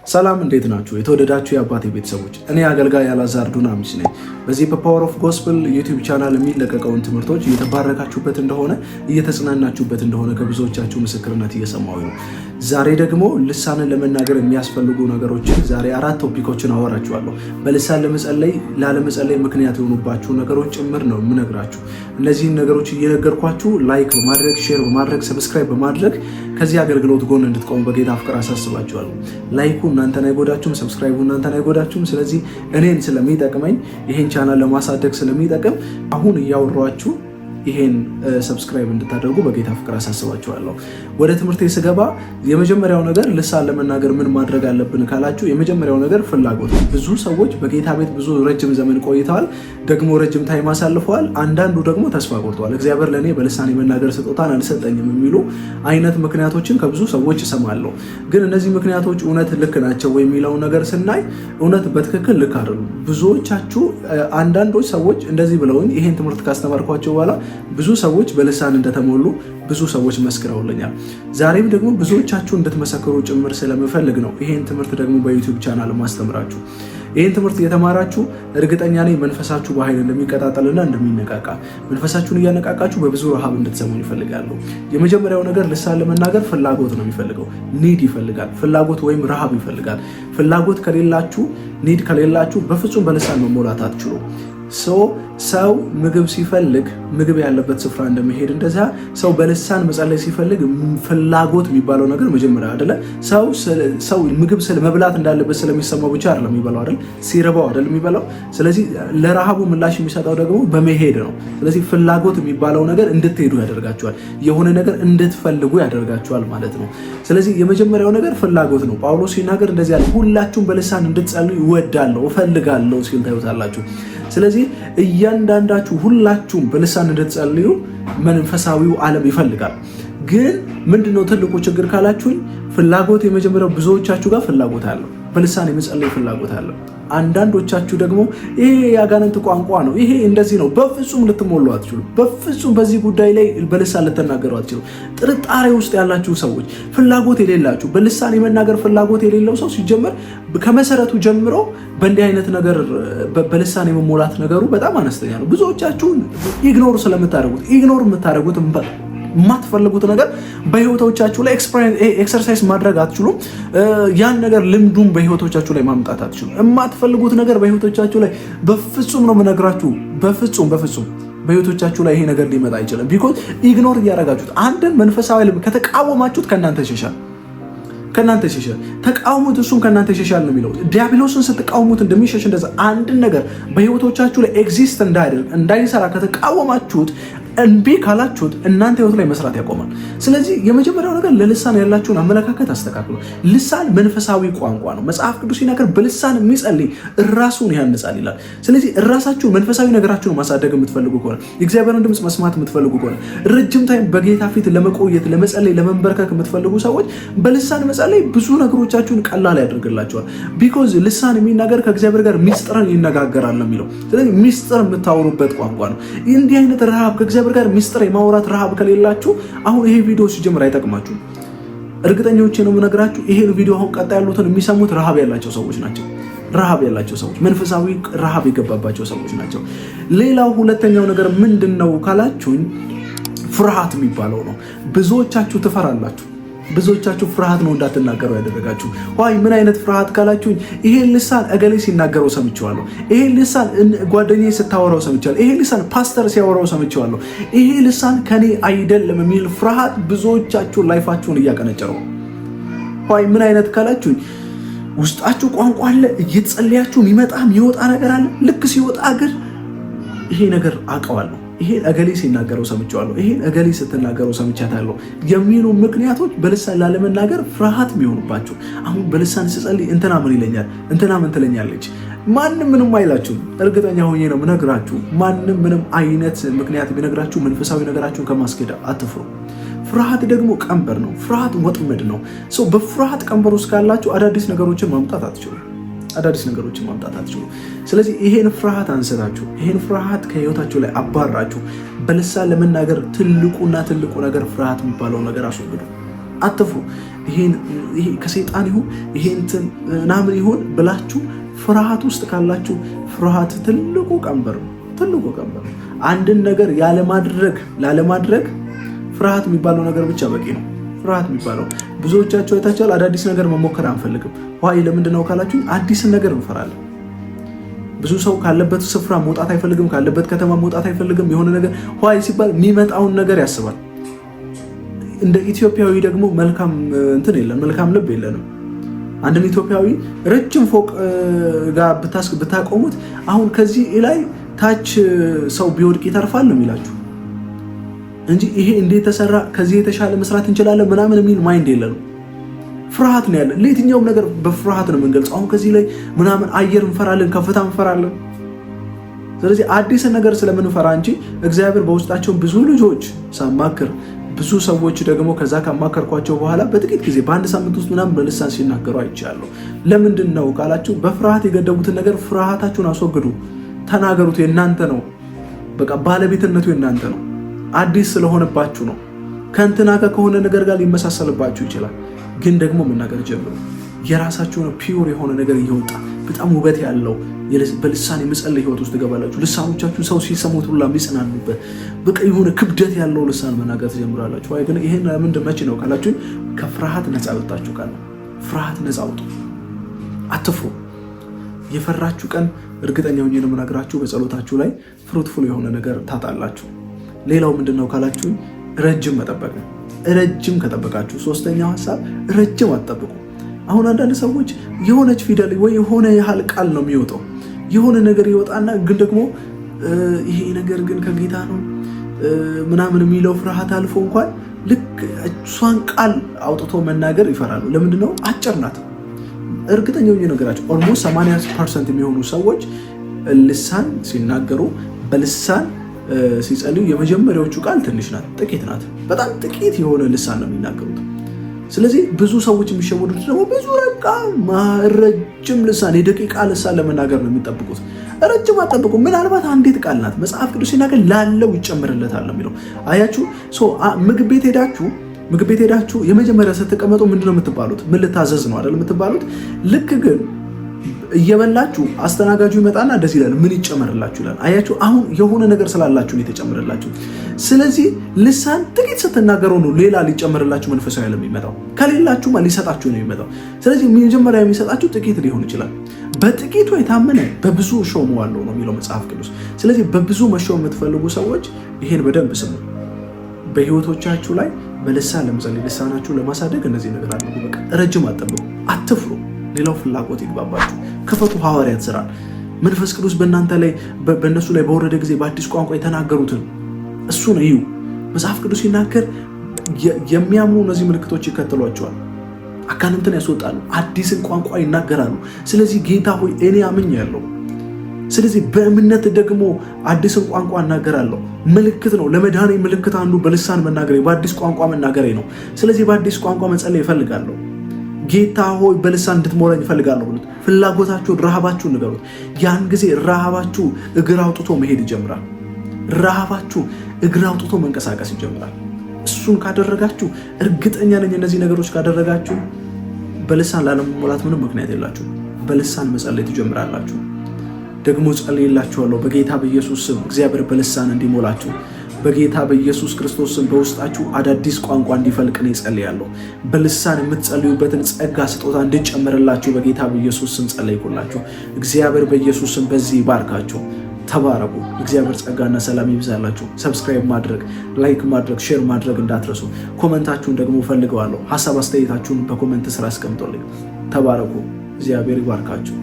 ሰላም እንዴት ናችሁ? የተወደዳችሁ የአባቴ ቤተሰቦች፣ እኔ አገልጋይ አላዛር ዱናሚስ ነኝ። በዚህ በፓወር ኦፍ ጎስፕል ዩቲዩብ ቻናል የሚለቀቀውን ትምህርቶች እየተባረካችሁበት እንደሆነ እየተጽናናችሁበት እንደሆነ ከብዙዎቻችሁ ምስክርነት እየሰማሁ ነው። ዛሬ ደግሞ ልሳንን ለመናገር የሚያስፈልጉ ነገሮችን ዛሬ 4 ቶፒኮችን አወራችኋለሁ። በልሳን ለመጸለይ ላለመጸለይ ምክንያት የሆኑባችሁ ነገሮች ጭምር ነው የምነግራችሁ። እነዚህን ነገሮች እየነገርኳችሁ ላይክ በማድረግ ሼር በማድረግ ሰብስክራይብ በማድረግ ከዚህ አገልግሎት ጎን እንድትቆሙ በጌታ ፍቅር አሳስባችኋለሁ። ላይኩ እናንተን አይጎዳችሁም፣ ሰብስክራይቡ እናንተን አይጎዳችሁም። ስለዚህ እኔን ስለሚጠቅመኝ ይሄን ቻናል ለማሳደግ ስለሚጠቅም አሁን እያወራችሁ ይሄን ሰብስክራይብ እንድታደርጉ በጌታ ፍቅር አሳስባችኋለሁ። ወደ ትምህርቴ ስገባ የመጀመሪያው ነገር ልሳን ለመናገር ምን ማድረግ አለብን ካላችሁ የመጀመሪያው ነገር ፍላጎት። ብዙ ሰዎች በጌታ ቤት ብዙ ረጅም ዘመን ቆይተዋል፣ ደግሞ ረጅም ታይም አሳልፈዋል። አንዳንዱ ደግሞ ተስፋ ቆርጠዋል። እግዚአብሔር ለእኔ በልሳን የመናገር ስጦታን አልሰጠኝም የሚሉ አይነት ምክንያቶችን ከብዙ ሰዎች እሰማለሁ። ግን እነዚህ ምክንያቶች እውነት ልክ ናቸው ወይ የሚለውን ነገር ስናይ እውነት በትክክል ልክ አይደሉም። ብዙዎቻችሁ አንዳንዶች ሰዎች እንደዚህ ብለውኝ ይሄን ትምህርት ካስተማርኳቸው በኋላ ብዙ ሰዎች በልሳን እንደተሞሉ ብዙ ሰዎች መስክረውልኛል። ዛሬም ደግሞ ብዙዎቻችሁ እንድትመሰክሩ ጭምር ስለምፈልግ ነው ይሄን ትምህርት ደግሞ በዩቲዩብ ቻናል ማስተምራችሁ። ይህን ትምህርት እየተማራችሁ እርግጠኛ ነኝ መንፈሳችሁ በኃይል እንደሚቀጣጠልና እንደሚነቃቃ፣ መንፈሳችሁን እያነቃቃችሁ በብዙ ረሃብ እንድትሰሙ ይፈልጋሉ። የመጀመሪያው ነገር ልሳን ለመናገር ፍላጎት ነው የሚፈልገው። ኒድ ይፈልጋል። ፍላጎት ወይም ረሃብ ይፈልጋል። ፍላጎት ከሌላችሁ፣ ኒድ ከሌላችሁ በፍጹም በልሳን መሞላት አትችሉም። ሰው ምግብ ሲፈልግ ምግብ ያለበት ስፍራ እንደሚሄድ እንደዛ ሰው በልሳን መጸለይ ሲፈልግ ፍላጎት የሚባለው ነገር መጀመሪያ አይደለ። ሰው ምግብ መብላት እንዳለበት ስለሚሰማው ብቻ አይደለም የሚበላው አይደል፣ ሲርባው አይደል የሚበላው። ስለዚህ ለረሃቡ ምላሽ የሚሰጠው ደግሞ በመሄድ ነው። ስለዚህ ፍላጎት የሚባለው ነገር እንድትሄዱ ያደርጋችኋል፣ የሆነ ነገር እንድትፈልጉ ያደርጋችኋል ማለት ነው። ስለዚህ የመጀመሪያው ነገር ፍላጎት ነው። ጳውሎስ ሲናገር እንደዚህ ያለ ሁላችሁም በልሳን እንድትጸልዩ እወዳለሁ እፈልጋለሁ ሲል ታዩታላችሁ። ስለዚህ እያንዳንዳችሁ ሁላችሁም በልሳን እንድትጸልዩ መንፈሳዊው ዓለም ይፈልጋል። ግን ምንድነው ትልቁ ችግር ካላችሁኝ፣ ፍላጎት የመጀመሪያው ብዙዎቻችሁ ጋር ፍላጎት አለው፣ በልሳን የመጸለይ ፍላጎት አለው። አንዳንዶቻችሁ ደግሞ ይሄ የአጋንንት ቋንቋ ነው፣ ይሄ እንደዚህ ነው፣ በፍጹም ልትሞሉ አትችሉ። በፍጹም በዚህ ጉዳይ ላይ በልሳን ልትናገሩ አትችሉ። ጥርጣሬ ውስጥ ያላችሁ ሰዎች፣ ፍላጎት የሌላችሁ፣ በልሳን የመናገር ፍላጎት የሌለው ሰው ሲጀመር ከመሰረቱ ጀምሮ በእንዲህ አይነት ነገር በልሳን የመሞላት ነገሩ በጣም አነስተኛ ነው። ብዙዎቻችሁን ኢግኖር የምታደርጉት የማትፈልጉት ነገር በህይወቶቻችሁ ላይ ኤክሰርሳይዝ ማድረግ አትችሉም። ያን ነገር ልምዱን በህይወቶቻችሁ ላይ ማምጣት አትችሉም። የማትፈልጉት ነገር በህይወቶቻችሁ ላይ በፍጹም ነው የምነግራችሁ፣ በፍጹም በህይወቶቻችሁ ላይ ይሄ ነገር ሊመጣ አይችልም። ቢኮዝ ኢግኖር እያደረጋችሁት፣ አንድን መንፈሳዊ ልም ከተቃወማችሁት ከእናንተ ይሸሻል። ተቃውሙት፣ እሱም ከእናንተ ይሸሻል ነው የሚለው። ዲያብሎስን ስትቃውሙት እንደሚሸሽ እንደዛ አንድን ነገር በህይወቶቻችሁ ላይ ኤግዚስት እንዳይሰራ ከተቃወማችሁት፣ እንቢ ካላችሁት እናንተ ህይወት ላይ መስራት ያቆማል። ስለዚህ የመጀመሪያው ነገር ለልሳን ያላችሁን አመለካከት አስተካክሉ። ልሳን መንፈሳዊ ቋንቋ ነው። መጽሐፍ ቅዱስ ሲናገር በልሳን የሚጸልይ ራሱን ያንጻል ይላል። ስለዚህ ራሳችሁን መንፈሳዊ ነገራችሁን ማሳደግ የምትፈልጉ ከሆነ፣ የእግዚአብሔርን ድምፅ መስማት የምትፈልጉ ከሆነ፣ ረጅም ታይም በጌታ ፊት ለመቆየት ለመጸለይ ለመንበርከክ የምትፈልጉ ሰዎች በልሳን መጸለይ ብዙ ነገሮቻችሁን ቀላል ያደርግላችኋል። ቢኮዝ ልሳን የሚናገር ከእግዚአብሔር ጋር ሚስጥርን ይነጋገራል ነው የሚለው። ስለዚህ ሚስጥር የምታወሩበት ቋንቋ ነው። እንዲህ አይነት ረሃብ ከእግዚአብሔር ጋር ሚስጥር የማውራት ረሃብ ከሌላችሁ አሁን ይሄ ቪዲዮ ሲጀምር አይጠቅማችሁም። እርግጠኞቼ ነው የምነግራችሁ። ይሄን ቪዲዮ አሁን ቀጣይ ያሉትን የሚሰሙት ረሃብ ያላቸው ሰዎች ናቸው። መንፈሳዊ ረሃብ የገባባቸው ሰዎች ናቸው። ሌላው ሁለተኛው ነገር ምንድነው ካላችሁኝ፣ ፍርሃት የሚባለው ነው። ብዙዎቻችሁ ትፈራላችሁ። ብዙዎቻችሁ ፍርሃት ነው እንዳትናገሩ ያደረጋችሁ። ዋይ ምን አይነት ፍርሃት ካላችሁኝ፣ ይሄን ልሳን እገሌ ሲናገረው ሰምቼዋለሁ፣ ይሄን ልሳን ጓደኛዬ ስታወራው ሰምቼዋለሁ፣ ይሄን ልሳን ፓስተር ሲያወራው ሰምቼዋለሁ፣ ይሄ ልሳን ከኔ አይደለም የሚል ፍርሃት ብዙዎቻችሁ ላይፋችሁን እያቀነጨረው። ዋይ ምን አይነት ካላችሁኝ፣ ውስጣችሁ ቋንቋ አለ፣ እየጸለያችሁ የሚመጣ የሚወጣ ነገር አለ። ልክ ሲወጣ ግን ይሄ ነገር አውቀዋለሁ፣ ይሄን እገሌ ሲናገረው ሰምቼዋለሁ፣ ይሄን እገሌ ስትናገረው ሰምቻታለሁ የሚሉ ምክንያቶች በልሳን ላለመናገር ፍርሃት የሚሆኑባችሁ። አሁን በልሳን ስጸልይ እንትና ምን ይለኛል፣ እንትና ምን ትለኛለች፣ ማንም ምንም አይላችሁም። እርግጠኛ ሆኜ ነው የምነግራችሁ። ማንም ምንም አይነት ምክንያት ቢነግራችሁ መንፈሳዊ ነገራችሁን ከማስኬድ አትፍሩ። ፍርሃት ደግሞ ቀንበር ነው። ፍርሃት ወጥመድ ነው። በፍርሃት ቀንበር ውስጥ ካላችሁ አዳዲስ ነገሮችን ማምጣት አትችሉም። ስለዚህ ይሄን ፍርሃት አንስታችሁ፣ ይሄን ፍርሃት ከህይወታችሁ ላይ አባራችሁ በልሳን ለመናገር ትልቁ ነገር ፍርሃት የሚባለው ነገር አስወግዱ። አትፍሩ። ይሄ ከሰይጣን ይሁን ይሄ እንትን ምናምን ይሁን ብላችሁ ፍርሃት ውስጥ ካላችሁ ፍርሃት ትልቁ ቀንበር ነው። አንድን ነገር ላለማድረግ ፍርሃት የሚባለው ነገር ብቻ በቂ ነው። ፍርሃት የሚባለው ብዙዎቻቸው አይታችኋል። አዳዲስ ነገር መሞከር አንፈልግም። ዋይ ለምንድን ነው ካላችሁ አዲስን ነገር እንፈራለን። ብዙ ሰው ካለበት ስፍራ መውጣት አይፈልግም፣ ካለበት ከተማ መውጣት አይፈልግም። የሆነ ነገር ዋይ ሲባል የሚመጣውን ነገር ያስባል። እንደ ኢትዮጵያዊ ደግሞ መልካም እንትን የለን፣ መልካም ልብ የለንም። አንድን ኢትዮጵያዊ ረጅም ፎቅ ጋር ብታቆሙት አሁን ከዚህ ላይ ታች ሰው ቢወድቅ ይተርፋል ነው የሚላችሁ እንጂ ይሄ እንዴት ተሰራ ከዚህ የተሻለ መስራት እንችላለን ምናምን የሚል ማይንድ የለንም። ፍርሃት ነው ያለን። ለየትኛውም ነገር በፍርሃት ነው የምንገልጸው። አሁን ከዚህ ላይ ምናምን አየር እንፈራለን፣ ከፍታ እንፈራለን። ስለዚህ አዲስን ነገር ስለምንፈራ እንጂ እግዚአብሔር በውስጣቸው ብዙ ልጆች ሳማክር ብዙ ሰዎች ደግሞ ከዛ ካማከርኳቸው በኋላ በጥቂት ጊዜ በአንድ ሳምንት ውስጥ ምናምን በልሳን ሲናገሩ አይቻለሁ። ለምንድን ነው ካላችሁ በፍርሃት የገደቡትን ነገር ፍርሃታችሁን አስወግዱ፣ ተናገሩት። የእናንተ ነው፣ በቃ ባለቤትነቱ የእናንተ ነው። አዲስ ስለሆነባችሁ ነው። ከእንትና ከሆነ ነገር ጋር ሊመሳሰልባችሁ ይችላል፣ ግን ደግሞ መናገር ጀምሩ። የራሳችሁ ነው ፒውር የሆነ ነገር እየወጣ በጣም ውበት ያለው በልሳን የመጸለይ ህይወት ውስጥ ትገባላችሁ። ልሳኖቻችሁ ሰው ሲሰሙት ሁላ የሚጽናኑበት በቃ የሆነ ክብደት ያለው ልሳን መናገር ትጀምራላችሁ። አይ ግን ይሄን ምንድን መቼ ነው ካላችሁ ከፍርሃት ነፃ ወጣችሁ ቀን ነው። ፍርሃት ነፃ አውጡ፣ አትፍሩ። የፈራችሁ ቀን እርግጠኛ ሆኜ ነው የምናገራችሁ በጸሎታችሁ ላይ ፍሩትፉል የሆነ ነገር ታጣላችሁ። ሌላው ምንድን ነው ካላችሁ ረጅም መጠበቅ ነው። ረጅም ከጠበቃችሁ ሶስተኛው ሀሳብ ረጅም አትጠብቁ። አሁን አንዳንድ ሰዎች የሆነች ፊደል ወይ የሆነ ያህል ቃል ነው የሚወጣው፣ የሆነ ነገር ይወጣና ግን ደግሞ ይሄ ነገር ግን ከጌታ ነው ምናምን የሚለው ፍርሃት አልፎ እንኳን ልክ እሷን ቃል አውጥቶ መናገር ይፈራሉ። ለምንድነው? አጭር ናት። እርግጠኛ ሆኜ ነገራቸው ኦልሞስት 80% የሚሆኑ ሰዎች ልሳን ሲናገሩ በልሳን ሲጸልዩ የመጀመሪያዎቹ ቃል ትንሽ ናት፣ ጥቂት ናት። በጣም ጥቂት የሆነ ልሳን ነው የሚናገሩት። ስለዚህ ብዙ ሰዎች የሚሸወዱት ደግሞ ብዙ ረጅም ልሳን የደቂቃ ልሳን ለመናገር ነው የሚጠብቁት። ረጅም አጠብቁ። ምናልባት አንዲት ቃል ናት። መጽሐፍ ቅዱስ ሲናገር ላለው ይጨምርለታል የሚለው አያችሁ። ምግብ ቤት ሄዳችሁ የመጀመሪያ ስትቀመጡ ምንድነው የምትባሉት? ምን ልታዘዝ ነው አይደል የምትባሉት? ልክ ግን እየበላችሁ አስተናጋጁ ይመጣና እንደዚህ ይላል፣ ምን ይጨመርላችሁ ይላል። አያችሁ፣ አሁን የሆነ ነገር ስላላችሁ ነው የተጨመረላችሁ። ስለዚህ ልሳን ጥቂት ስትናገሩ ነው ሌላ ሊጨመርላችሁ መንፈሳዊ ዓለም የሚመጣው። ከሌላችሁማ ሊሰጣችሁ ነው የሚመጣው። ስለዚህ መጀመሪያ የሚሰጣችሁ ጥቂት ሊሆን ይችላል። በጥቂቱ የታመነ በብዙ እሾመዋለሁ ነው የሚለው መጽሐፍ ቅዱስ። ስለዚህ በብዙ መሾም የምትፈልጉ ሰዎች ይሄን በደንብ ስሙ። በህይወቶቻችሁ ላይ በልሳን ለመጸለይ ልሳናችሁን ለማሳደግ እነዚህ ነገር አድርጉ። በቃ ረጅም አትጠብቁ፣ አትፍሩ። ሌላው ፍላጎት ይግባባችሁ። ክፈቱ ሐዋርያት ሥራ። መንፈስ ቅዱስ በእናንተ ላይ በእነሱ ላይ በወረደ ጊዜ በአዲስ ቋንቋ የተናገሩትን እሱን እዩ። መጽሐፍ ቅዱስ ሲናገር የሚያምኑ እነዚህ ምልክቶች ይከተሏቸዋል። አጋንንትን ያስወጣሉ፣ አዲስን ቋንቋ ይናገራሉ። ስለዚህ ጌታ ሆይ እኔ አምኛለሁ፣ ስለዚህ በእምነት ደግሞ አዲስን ቋንቋ እናገራለሁ። ምልክት ነው። ለመዳኔ ምልክት አንዱ በልሳን መናገሬ፣ በአዲስ ቋንቋ መናገሬ ነው። ስለዚህ በአዲስ ቋንቋ መጸለይ እፈልጋለሁ። ጌታ ሆይ በልሳን እንድትሞላኝ እፈልጋለሁ ብሉት። ፍላጎታችሁን፣ ረሃባችሁን ንገሩት። ያን ጊዜ ረሃባችሁ እግር አውጥቶ መሄድ ይጀምራል። ረሃባችሁ እግር አውጥቶ መንቀሳቀስ ይጀምራል። እሱን ካደረጋችሁ እርግጠኛ ነኝ እነዚህ ነገሮች ካደረጋችሁ በልሳን ላለመሞላት ምንም ምክንያት የላችሁ። በልሳን መጸለይ ትጀምራላችሁ። ደግሞ ጸልይላችኋለሁ በጌታ በኢየሱስ ስም እግዚአብሔር በልሳን እንዲሞላችሁ፣ በጌታ በኢየሱስ ክርስቶስ ስም በውስጣችሁ አዳዲስ ቋንቋ እንዲፈልቅ ነው ጸልያለሁ። በልሳን የምትጸልዩበትን ጸጋ ስጦታ እንዲጨመርላችሁ በጌታ በኢየሱስ ስም ጸልይኩላችሁ። እግዚአብሔር በኢየሱስ ስም በዚህ ይባርካችሁ። ተባረኩ። እግዚአብሔር ጸጋና ሰላም ይብዛላችሁ። ሰብስክራይብ ማድረግ፣ ላይክ ማድረግ፣ ሼር ማድረግ እንዳትረሱ። ኮመንታችሁን ደግሞ ፈልገዋለሁ። ሐሳብ አስተያየታችሁን በኮመንት ስራ አስቀምጡልኝ። ተባረኩ። እግዚአብሔር ይባርካችሁ።